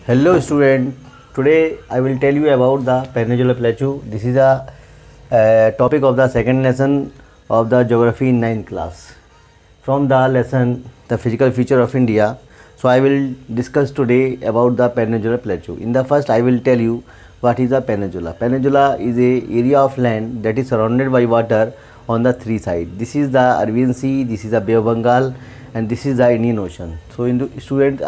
Hello student, today I will tell you about the Peninsular Plateau. This is a topic of the second lesson of the geography in 9th class. From the lesson the physical feature of India. So I will discuss today about the Peninsular Plateau. In the first I will tell you what is a peninsula. Peninsula is a area of land that is surrounded by water on the three sides. This is the Arabian Sea, this is the Bay of Bengal and this is the Indian Ocean. So in the student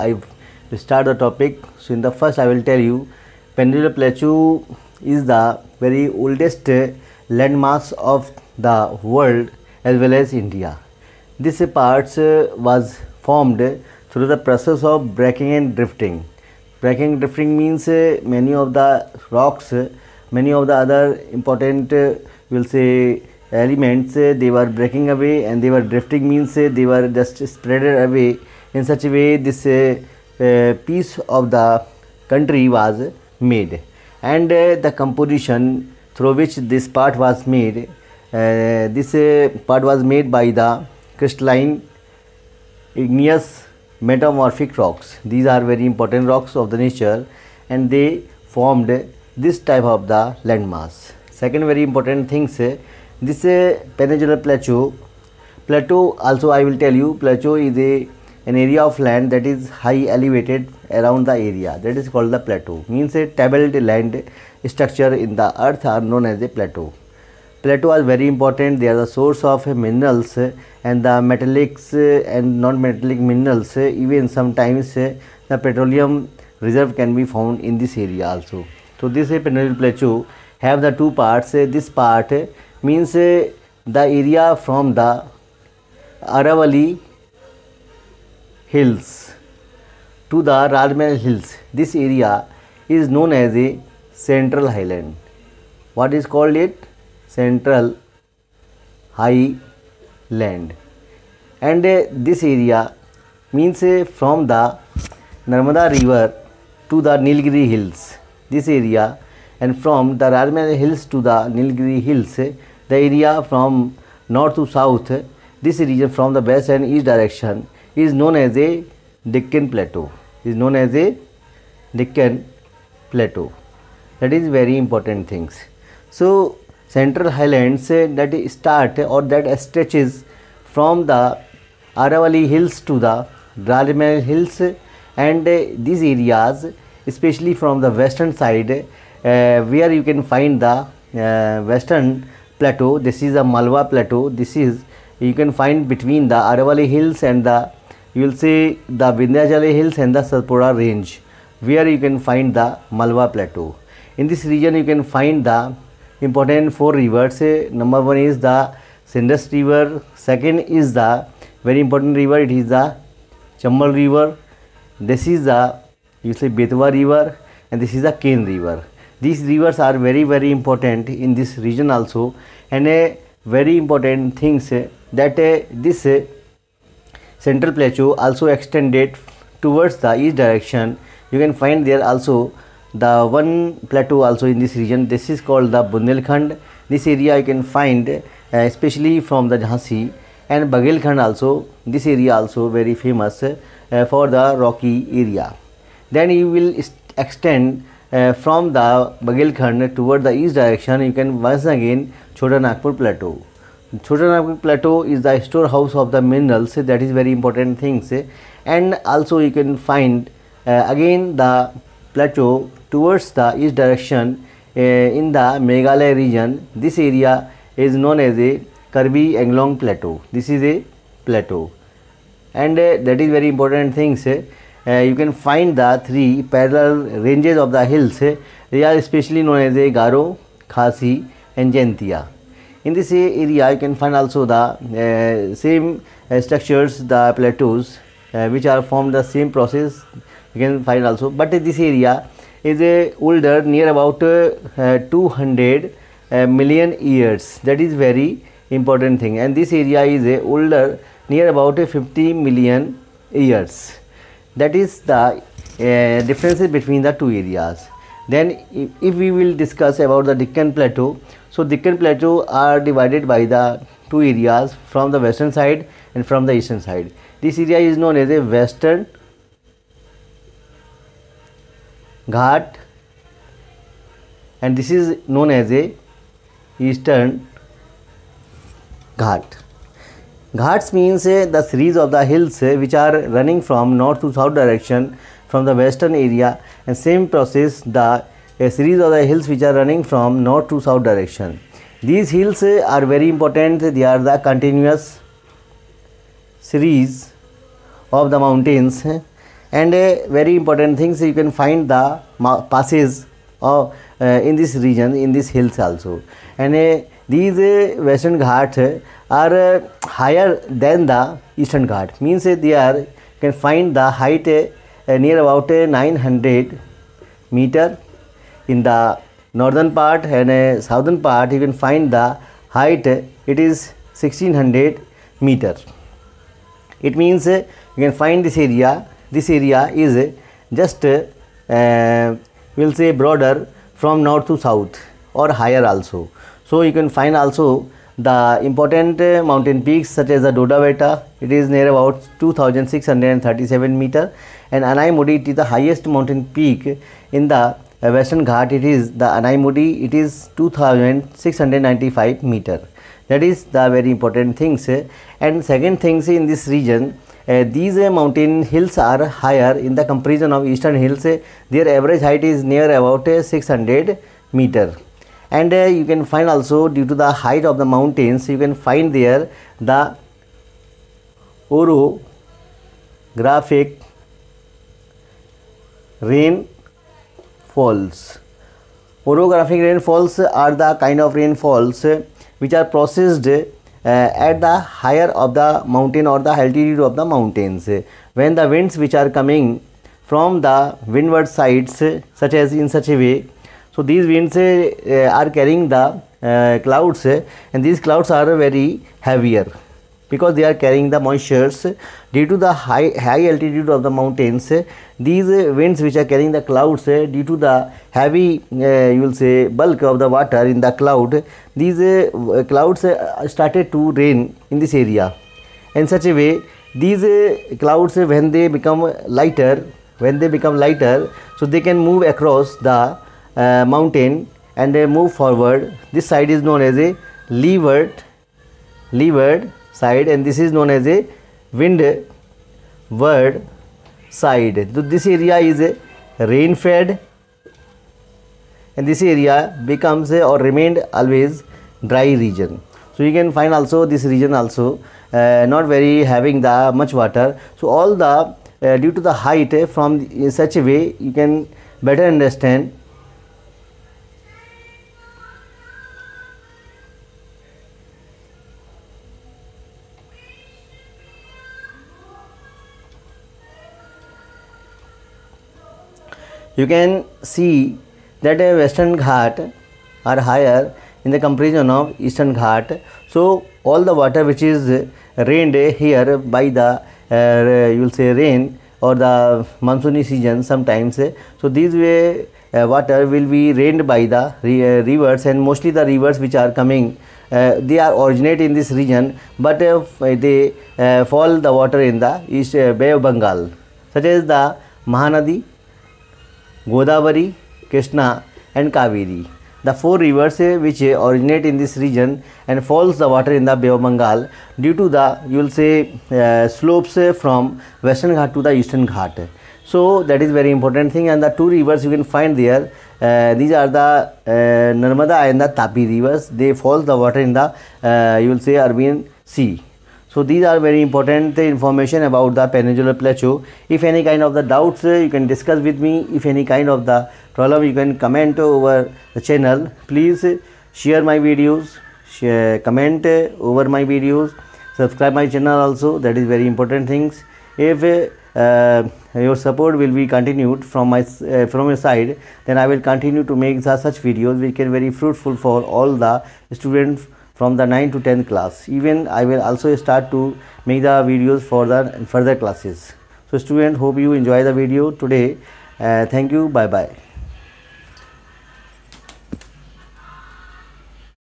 to start the topic, so in the first I will tell you Peninsular Plateau is the very oldest landmass of the world as well as India. This parts was formed through the process of breaking and drifting. Breaking and drifting means many of the rocks, many of the other important will say elements they were breaking away and they were drifting means they were just spread away in such a way this piece of the country was made, and the composition through which this part was made, this part was made by the crystalline igneous metamorphic rocks. These are very important rocks of the nature and they formed this type of the landmass. Second very important things, this Peninsular plateau also I will tell you, plateau is an area of land that is high elevated around the area, that is called the plateau. Means a tabled land structure in the earth are known as a plateau. Plateau are very important. They are the source of minerals and the metallics and non-metallic minerals. Even sometimes the petroleum reserve can be found in this area also. So this Peninsular Plateau have the two parts. This part means the area from the Aravalli hills to the Rajmahal hills. This area is known as a Central Highland. What is called it? Central Highland. And this area means from the Narmada river to the Nilgiri hills. This area, and from the Rajmahal hills to the Nilgiri hills, the area from north to south, this region from the west and east direction is known as a Deccan Plateau. Is known as a Deccan Plateau. That is very important things. So Central Highlands that start or that stretches from the Aravalli hills to the Rajmahal hills, and these areas especially from the western side where you can find the western plateau. This is a Malwa Plateau. This is you can find between the Aravalli hills and the you will see the Vindhyachal hills and the Satpura range, where you can find the Malwa Plateau. In this region you can find the important four rivers. Number one is the Sindus river, second is the very important river, it is the Chambal river, this is the you say Betwa river, and this is the Ken river. These rivers are very important in this region also, and a very important things that this Central Plateau also extended towards the east direction. You can find there also the one plateau also in this region. This is called the Bundelkhand. This area you can find especially from the Jhansi, and Bagelkhand also. This area also very famous for the rocky area. Then you will extend from the Bagelkhand toward the east direction. You can once again Chota Nagpur Plateau. Chota Nagpur Plateau is the storehouse of the minerals. That is very important things. And also you can find again the plateau towards the east direction in the Meghalaya region. This area is known as a Karbi Anglong Plateau. This is a plateau, and that is very important things. You can find the three parallel ranges of the hills. They are especially known as a Garo, Khasi and Jaintia. In this area you can find also the same structures, the plateaus which are formed the same process you can find also, but this area is older near about 200 million years. That is very important thing, and this area is older near about 50 million years. That is the differences between the two areas. Then if we will discuss about the Deccan Plateau, so Deccan Plateau are divided by the two areas from the western side and from the eastern side. This area is known as a western Ghat, and this is known as a Eastern Ghat. Ghats means the series of the hills which are running from north to south direction from the western area, and same process the series of the hills which are running from north to south direction. These hills are very important. They are the continuous series of the mountains, and very important things you can find the passes of in this region, in these hills also. And these Western Ghats are higher than the Eastern Ghat, means they are, you can find the height near about 900 meter in the northern part, and southern part you can find the height, it is 1600 meter. It means you can find this area is just we'll say broader from north to south or higher also. So you can find also the important mountain peaks such as the Doda Beta, it is near about 2637 meter, and Anaimudi, it is the highest mountain peak in the Western Ghat. It is the Anaimudi, it is 2695 meter. That is the very important things. And second things, in this region these mountain hills are higher in the comparison of eastern hills. Their average height is near about 600 meter. And you can find also, due to the height of the mountains, you can find there the orographic rainfalls. Orographic rainfalls are the kind of rainfalls which are processed at the higher of the mountain or the altitude of the mountains, when the winds which are coming from the windward sides, such as in such a way. So these winds are carrying the clouds, and these clouds are very heavier because they are carrying the moistures. Due to the high altitude of the mountains, these winds which are carrying the clouds, due to the heavy you will say bulk of the water in the cloud, these clouds started to rain in this area. In such a way, these clouds, when they become lighter, so they can move across the mountain and move forward. This side is known as a leeward side, and this is known as a windward side. So this area is a rain fed, and this area becomes or remained always dry region. So you can find also this region also not very having the much water. So all the due to the height from in such a way, you can better understand you can see that Western Ghat are higher in the comparison of Eastern Ghat. So all the water which is rained here by the you will say rain or the monsoony season sometimes, so these way water will be rained by the rivers, and mostly the rivers which are coming, they are originate in this region, but they fall the water in the East Bay of Bengal, such as the Mahanadi, Godavari, Krishna and Kaveri. The four rivers which originate in this region and falls the water in the Bay of Bengal due to the, you will say, slopes from Western Ghat to the Eastern Ghat. So that is very important thing. And the two rivers you can find there, these are the Narmada and the Tapi rivers. They fall the water in the you will say Arabian Sea. So these are very important information about the Peninsular Plateau. If any kind of the doubts, you can discuss with me. If any kind of the problem, you can comment over the channel. Please share my videos, comment over my videos, subscribe my channel also. That is very important things. If your support will be continued from your side, then I will continue to make such videos which can very fruitful for all the students from the 9th to 10th class. Even I will also start to make the videos for the further classes. So students, hope you enjoy the video today. Thank you. Bye bye.